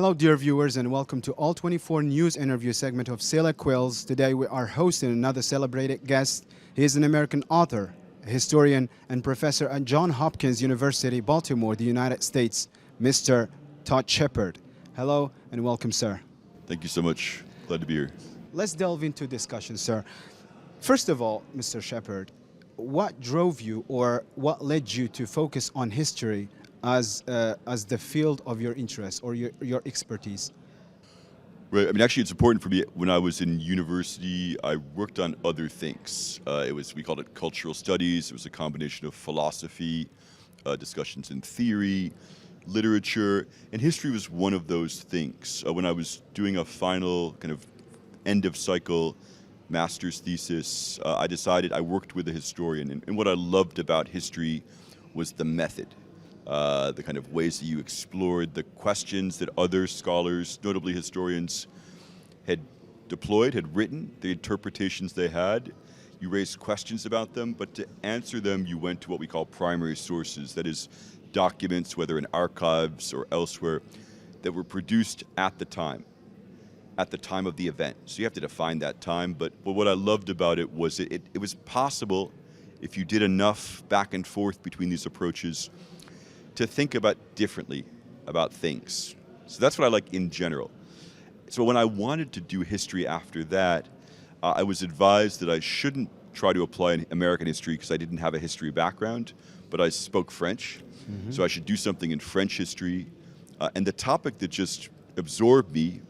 Hello, dear viewers, and welcome to All 24 News interview segment of SILA Quills. Today we are hosting another celebrated guest. He is an American author, a historian, and professor at Johns Hopkins University, Baltimore, the United States, Mr. Todd Shepard. Hello, and welcome, sir. Thank you so much. Glad to be here. Let's delve into discussion, sir. First of all, Mr. Shepard, what drove you or what led you to focus on history as the field of your interest or your expertise? Right. I mean, actually, it's important for me. When I was in university, I worked on other things. We called it cultural studies. It was a combination of philosophy, discussions in theory, literature, and history was one of those things. When I was doing a final kind of end of cycle master's thesis, I decided I worked with a historian, and what I loved about history was the method. The kind of ways that you explored the questions that other scholars, notably historians, had deployed, had written, the interpretations they had. You raised questions about them, but to answer them, you went to what we call primary sources, that is, documents, whether in archives or elsewhere, that were produced at the time of the event. So you have to define that time, but what I loved about it was it was possible, if you did enough back and forth between these approaches, to think about differently about things. So that's what I like in general. So when I wanted to do history after that, I was advised that I shouldn't try to apply American history because I didn't have a history background, but I spoke French. So I should do something in French history. And the topic that just absorbed me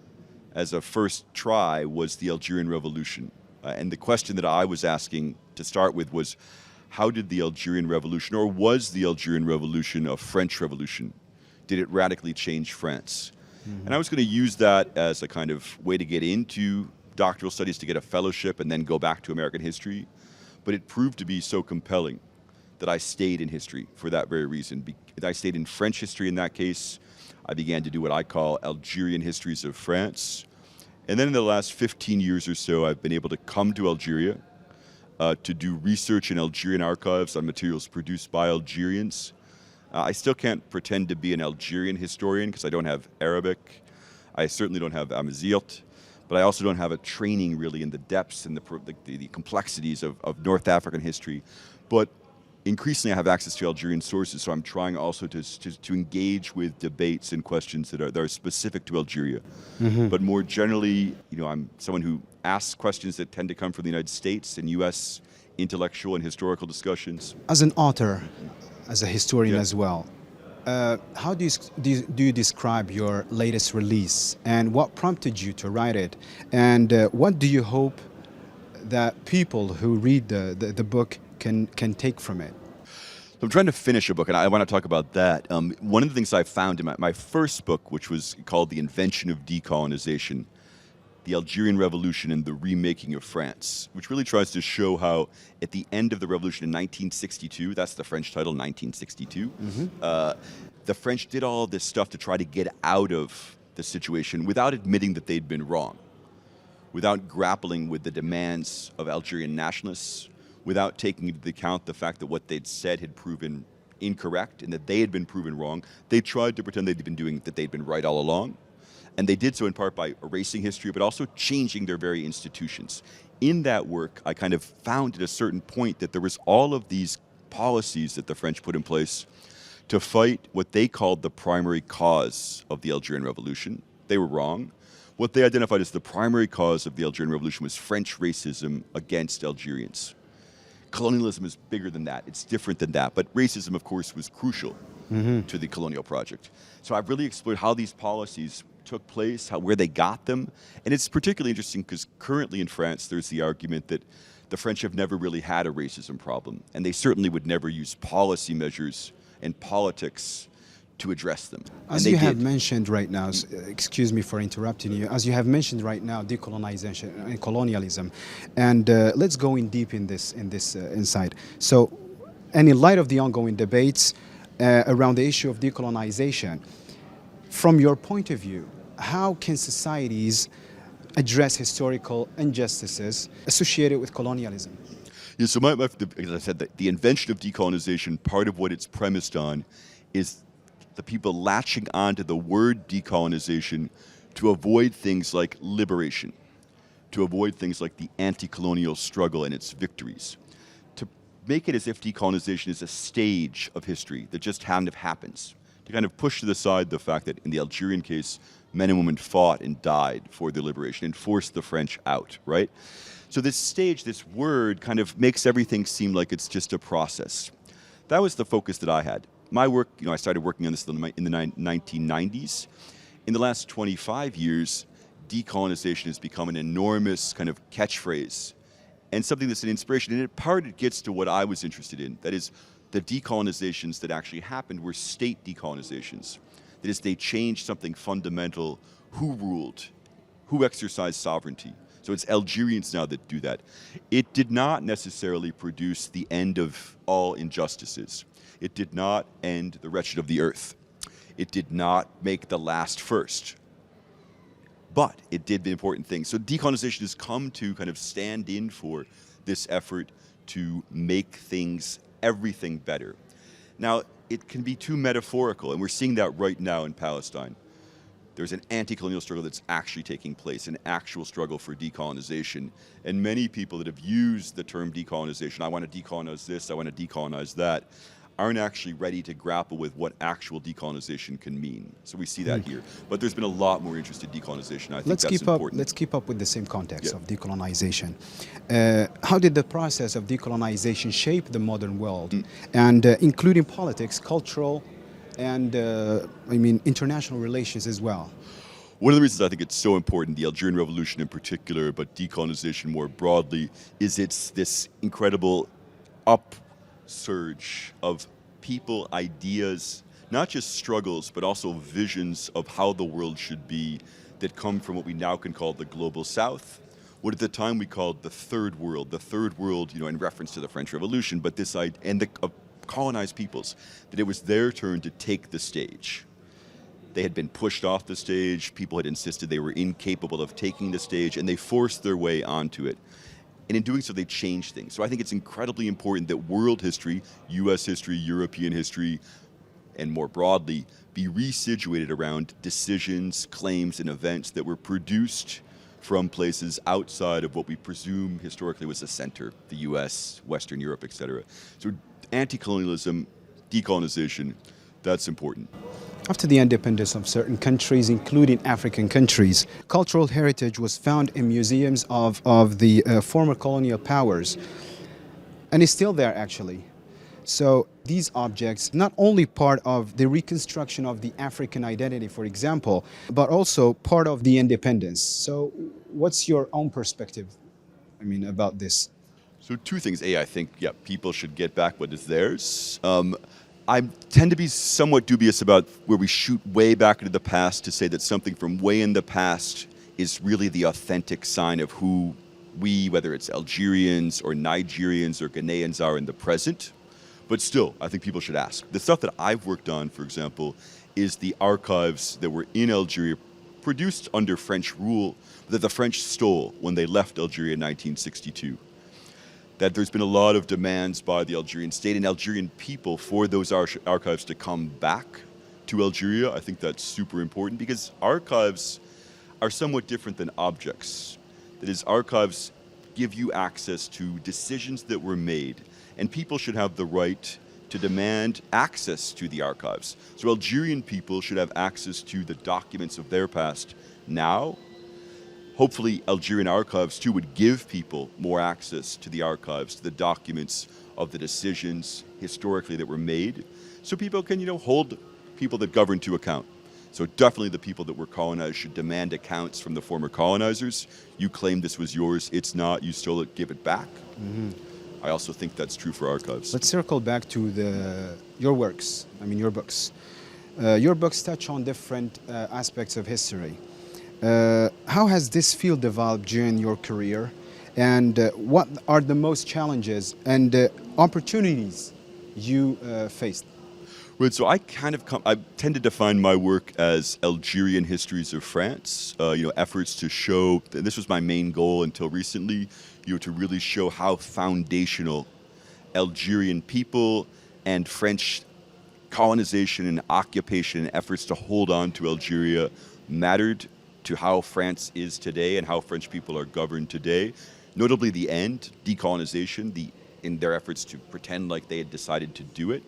as a first try was the Algerian Revolution. And the question that I was asking to start with was, how did the Algerian Revolution, or was the Algerian Revolution a French revolution? Did it radically change France? And I was going to use that as a kind of way to get into doctoral studies, to get a fellowship and then go back to American history. But it proved to be so compelling that I stayed in history for that very reason. I stayed in French history in that case. I began to do what I call Algerian histories of France. And then in the last 15 years or so, I've been able to come to Algeria to do research in Algerian archives on materials produced by Algerians. I still can't pretend to be an Algerian historian because I don't have Arabic. I certainly don't have Amazight, but I also don't have a training really in the depths and the complexities of North African history. But increasingly I have access to Algerian sources, so I'm trying also to engage with debates and questions that are specific to Algeria. But more generally, I'm someone who asks questions that tend to come from the United States and U.S. intellectual and historical discussions. As an author, as a historian as well, how do you describe your latest release, and what prompted you to write it, and what do you hope that people who read the book can take from it? I'm trying to finish a book, and I want to talk about that. One of the things I found in my first book, which was called The Invention of Decolonization, the Algerian Revolution and the Remaking of France, which really tries to show how at the end of the revolution in 1962, that's the French title, 1962, the French did all this stuff to try to get out of the situation without admitting that they'd been wrong, without grappling with the demands of Algerian nationalists, without taking into account the fact that what they'd said had proven incorrect and that they had been proven wrong. They tried to pretend that they'd been right all along. And they did so in part by erasing history, but also changing their very institutions. In that work, I kind of found at a certain point that there was all of these policies that the French put in place to fight what they called the primary cause of the Algerian Revolution. They were wrong. What they identified as the primary cause of the Algerian Revolution was French racism against Algerians. Colonialism is bigger than that. It's different than that. But racism, of course, was crucial to the colonial project. So I've really explored how these policies took place, where they got them. And it's particularly interesting because currently in France, there's the argument that the French have never really had a racism problem. And they certainly would never use policy measures and politics to address them. As you have mentioned right now, excuse me for interrupting you, as you have mentioned right now, decolonization and colonialism, and let's go in deep in this insight. So, and in light of the ongoing debates around the issue of decolonization, from your point of view, how can societies address historical injustices associated with colonialism? Yeah, so as I said, the invention of decolonization, part of what it's premised on is the people latching onto the word decolonization to avoid things like liberation, to avoid things like the anti-colonial struggle and its victories, to make it as if decolonization is a stage of history that just kind of happens, to kind of push to the side the fact that in the Algerian case, men and women fought and died for their liberation and forced the French out, right? So this stage, this word kind of makes everything seem like it's just a process. That was the focus that I had. My work, I started working on this in the 1990s. In the last 25 years, decolonization has become an enormous kind of catchphrase and something that's an inspiration. And in part, it gets to what I was interested in. That is, the decolonizations that actually happened were state decolonizations. That is, they changed something fundamental. Who ruled? Who exercised sovereignty? So it's Algerians now that do that. It did not necessarily produce the end of all injustices. It did not end the wretched of the earth. It did not make the last first. But it did the important thing. So decolonization has come to kind of stand in for this effort to make things, everything better. Now, it can be too metaphorical, and we're seeing that right now in Palestine. There's an anti-colonial struggle that's actually taking place, an actual struggle for decolonization. And many people that have used the term decolonization, I want to decolonize this, I want to decolonize that, aren't actually ready to grapple with what actual decolonization can mean. So we see that here. But there's been a lot more interest in decolonization. I think that's important. Let's keep up with the same context Yeah. of decolonization. How did the process of decolonization shape the modern world, and including politics, cultural, and international relations as well? One of the reasons I think it's so important, the Algerian Revolution in particular, but decolonization more broadly, is it's this incredible upsurge of people, ideas, not just struggles, but also visions of how the world should be that come from what we now can call the global south, what at the time we called the third world, in reference to the French Revolution, but this idea, and the colonized peoples, that it was their turn to take the stage. They had been pushed off the stage, people had insisted they were incapable of taking the stage, and they forced their way onto it. And in doing so, they changed things. So I think it's incredibly important that world history, US history, European history, and more broadly, be resituated around decisions, claims, and events that were produced from places outside of what we presume historically was the center, the US, Western Europe, etc. So anti-colonialism, decolonization, that's important. After the independence of certain countries, including African countries, cultural heritage was found in museums of the former colonial powers, and it's still there actually. So these objects, not only part of the reconstruction of the African identity, for example, but also part of the independence. So what's your own perspective, about this? So two things. I think, people should get back what is theirs. I tend to be somewhat dubious about where we shoot way back into the past to say that something from way in the past is really the authentic sign of who we, whether it's Algerians or Nigerians or Ghanaians, are in the present. But still, I think people should ask. The stuff that I've worked on, for example, is the archives that were in Algeria, produced under French rule, that the French stole when they left Algeria in 1962. That there's been a lot of demands by the Algerian state and Algerian people for those archives to come back to Algeria. I think that's super important because archives are somewhat different than objects. That is, archives give you access to decisions that were made, and people should have the right to demand access to the archives. So Algerian people should have access to the documents of their past now. Hopefully, Algerian archives, too, would give people more access to the archives, to the documents of the decisions historically that were made, so people can, hold people that govern to account. So definitely the people that were colonized should demand accounts from the former colonizers. You claim this was yours, it's not, you stole it, give it back. Mm-hmm. I also think that's true for archives. Let's circle back to your works, your books. Your books touch on different aspects of history. How has this field developed during your career, and what are the most challenges and opportunities you faced? Right, so I tend to define my work as Algerian histories of France, efforts to show, and this was my main goal until recently, to really show how foundational Algerian people and French colonization and occupation and efforts to hold on to Algeria mattered to how France is today and how French people are governed today. Notably the end, decolonization, in their efforts to pretend like they had decided to do it.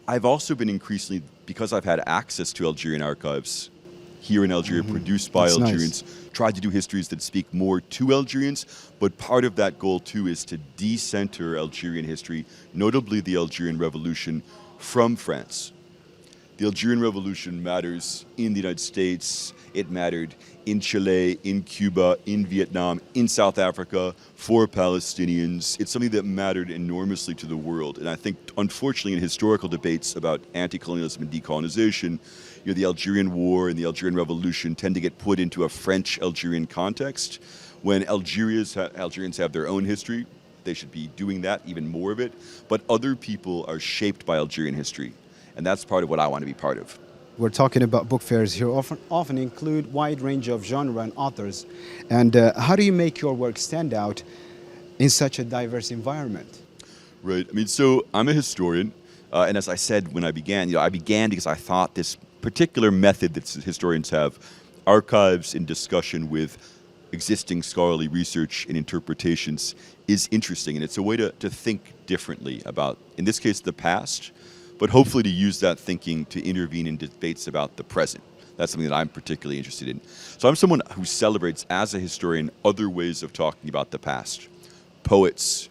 I've also been increasingly, because I've had access to Algerian archives here in Algeria, produced by That's Algerians, tried to do histories that speak more to Algerians, but part of that goal too is to decenter Algerian history, notably the Algerian Revolution, from France. The Algerian Revolution matters in the United States, it mattered in Chile, in Cuba, in Vietnam, in South Africa, for Palestinians. It's something that mattered enormously to the world. And I think, unfortunately, in historical debates about anti-colonialism and decolonization, the Algerian War and the Algerian Revolution tend to get put into a French-Algerian context. When Algerians have their own history, they should be doing that, even more of it. But other people are shaped by Algerian history. And that's part of what I want to be part of. We're talking about book fairs here often include wide range of genre and authors. And how do you make your work stand out in such a diverse environment? Right. I mean, so I'm a historian. And as I said when I began, I began because I thought this particular method that historians have, archives in discussion with existing scholarly research and interpretations, is interesting. And it's a way to think differently about, in this case, the past, but hopefully to use that thinking to intervene in debates about the present. That's something that I'm particularly interested in. So I'm someone who celebrates, as a historian, other ways of talking about the past. Poets,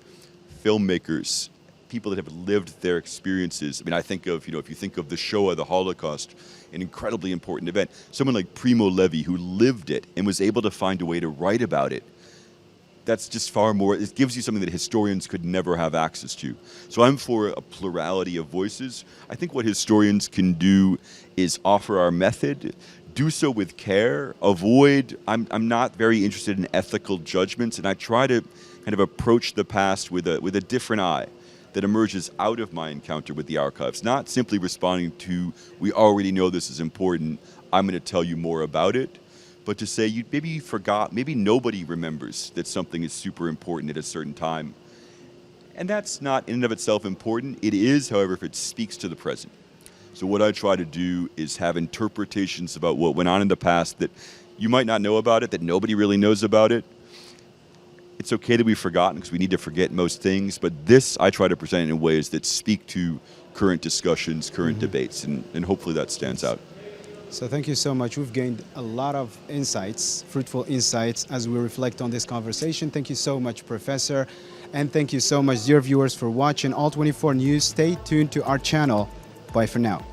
filmmakers, people that have lived their experiences. I mean, I think of, if you think of the Shoah, the Holocaust, an incredibly important event. Someone like Primo Levi, who lived it and was able to find a way to write about it. That's just far more, it gives you something that historians could never have access to. So I'm for a plurality of voices. I think what historians can do is offer our method, do so with care, avoid, I'm not very interested in ethical judgments, and I try to kind of approach the past with a different eye that emerges out of my encounter with the archives, not simply responding to, we already know this is important, I'm going to tell you more about it. But to say, maybe you forgot, maybe nobody remembers that something is super important at a certain time. And that's not in and of itself important. It is, however, if it speaks to the present. So what I try to do is have interpretations about what went on in the past that you might not know about it, that nobody really knows about it. It's okay that we've forgotten because we need to forget most things, but this I try to present in ways that speak to current discussions, current debates, and hopefully that stands out. So thank you so much. We've gained a lot of insights, fruitful insights, as we reflect on this conversation. Thank you so much, Professor. And thank you so much, dear viewers, for watching All 24 News. Stay tuned to our channel. Bye for now.